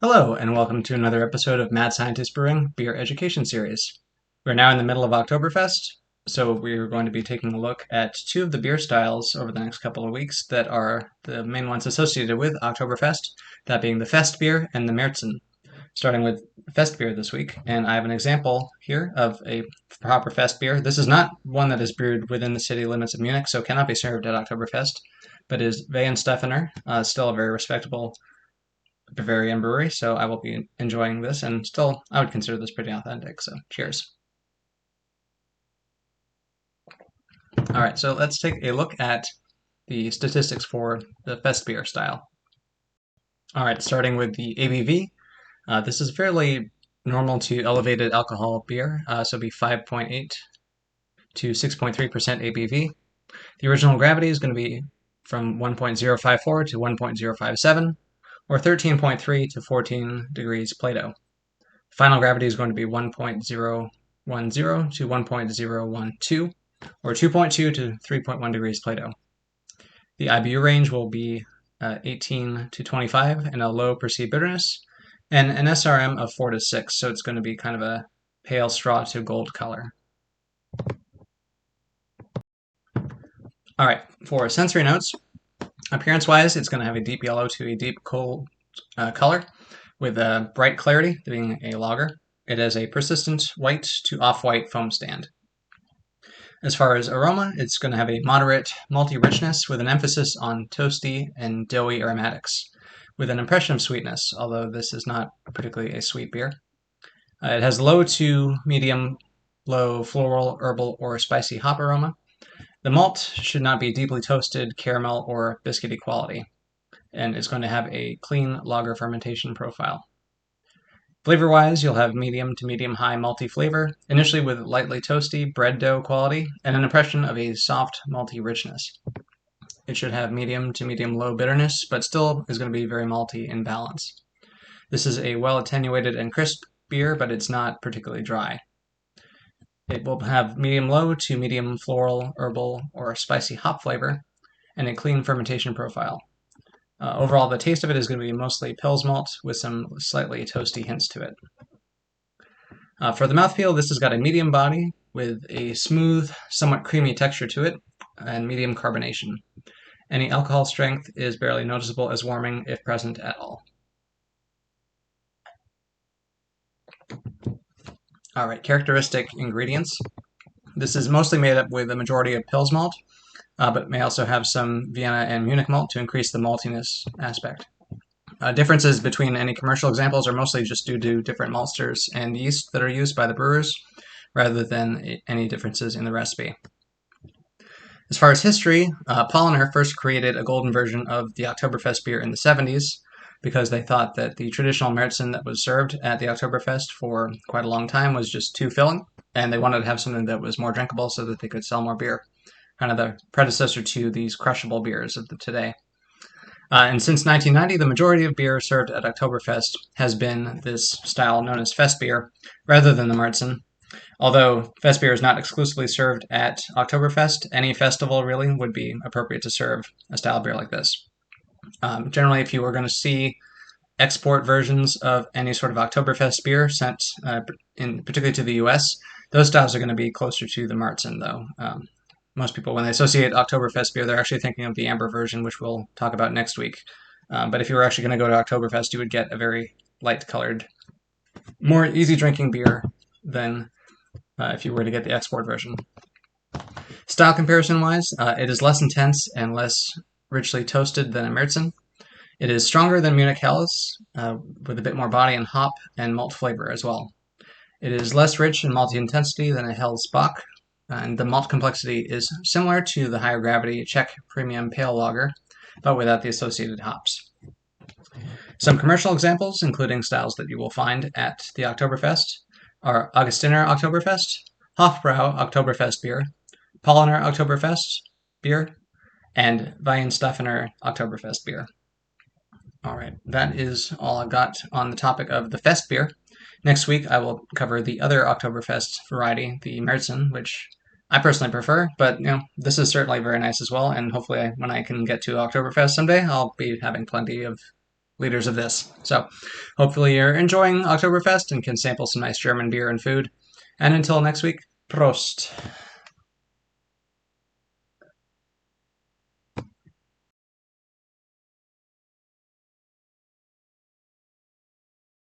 Hello, and welcome to another episode of Mad Scientist Brewing Beer Education Series. We're now in the middle of Oktoberfest, so we're going to be taking a look at two of the beer styles over the next couple of weeks that are the main ones associated with Oktoberfest, that being the Festbier and the Märzen. Starting with Festbier this week, and I have an example here of a proper Festbier. This is not one that is brewed within the city limits of Munich, so cannot be served at Oktoberfest, but is Weihenstephaner, still a very respectable Bavarian brewery, so I will be enjoying this, and still, I would consider this pretty authentic, so cheers. All right, so let's take a look at the statistics for the Festbier style. All right, starting with the ABV, this is fairly normal to elevated alcohol beer, so it'll be 5.8 to 6.3% ABV. The original gravity is going to be from 1.054 to 1.057, or 13.3 to 14 degrees Plato. Final gravity is going to be 1.010 to 1.012, or 2.2 to 3.1 degrees Plato. The IBU range will be 18 to 25 and a low perceived bitterness, and an SRM of 4 to 6, so it's going to be kind of a pale straw to gold color. All right, for sensory notes, appearance-wise, it's going to have a deep yellow to a deep gold color, with a bright clarity, being a lager. It has a persistent white to off-white foam stand. As far as aroma, it's going to have a moderate malty richness with an emphasis on toasty and doughy aromatics, with an impression of sweetness, although this is not particularly a sweet beer. It has low to medium low floral, herbal, or spicy hop aroma. The malt should not be deeply toasted, caramel, or biscuity quality, and it's going to have a clean lager fermentation profile. Flavor-wise, you'll have medium to medium-high malty flavor, initially with lightly toasty bread dough quality, and an impression of a soft malty richness. It should have medium to medium-low bitterness, but still is going to be very malty in balance. This is a well-attenuated and crisp beer, but it's not particularly dry. It will have medium-low to medium floral, herbal, or spicy hop flavor, and a clean fermentation profile. Overall, the taste of it is going to be mostly Pils malt with some slightly toasty hints to it. For the mouthfeel, this has got a medium body with a smooth, somewhat creamy texture to it, and medium carbonation. Any alcohol strength is barely noticeable as warming if present at all. All right, characteristic ingredients. This is mostly made up with a majority of Pils malt, but may also have some Vienna and Munich malt to increase the maltiness aspect. Differences between any commercial examples are mostly just due to different maltsters and yeast that are used by the brewers, rather than any differences in the recipe. As far as history, Polliner first created a golden version of the Oktoberfest beer in the 70s, because they thought that the traditional Märzen that was served at the Oktoberfest for quite a long time was just too filling, and they wanted to have something that was more drinkable so that they could sell more beer. Kind of the predecessor to these crushable beers of today. And since 1990, the majority of beer served at Oktoberfest has been this style known as Festbier, rather than the Märzen. Although Festbier is not exclusively served at Oktoberfest, any festival really would be appropriate to serve a style beer like this. Generally, if you were going to see export versions of any sort of Oktoberfest beer sent, particularly to the US, those styles are going to be closer to the Märzen, though. Most people, when they associate Oktoberfest beer, they're actually thinking of the amber version, which we'll talk about next week. But if you were actually going to go to Oktoberfest, you would get a very light-colored, more easy-drinking beer than if you were to get the export version. Style comparison-wise, it is less intense and less richly toasted than a Märzen. It is stronger than Munich Helles, with a bit more body and hop and malt flavor as well. It is less rich in malty intensity than a Helles Bock, and the malt complexity is similar to the higher gravity Czech premium pale lager, but without the associated hops. Some commercial examples, including styles that you will find at the Oktoberfest, are Augustiner Oktoberfest, Hofbrau Oktoberfest beer, Polliner Oktoberfest beer, and Weihenstephaner Oktoberfest beer. All right, that is all I've got on the topic of the Fest beer. Next week, I will cover the other Oktoberfest variety, the Märzen, which I personally prefer, but this is certainly very nice as well, and hopefully when I can get to Oktoberfest someday, I'll be having plenty of liters of this. So hopefully you're enjoying Oktoberfest and can sample some nice German beer and food. And until next week, Prost.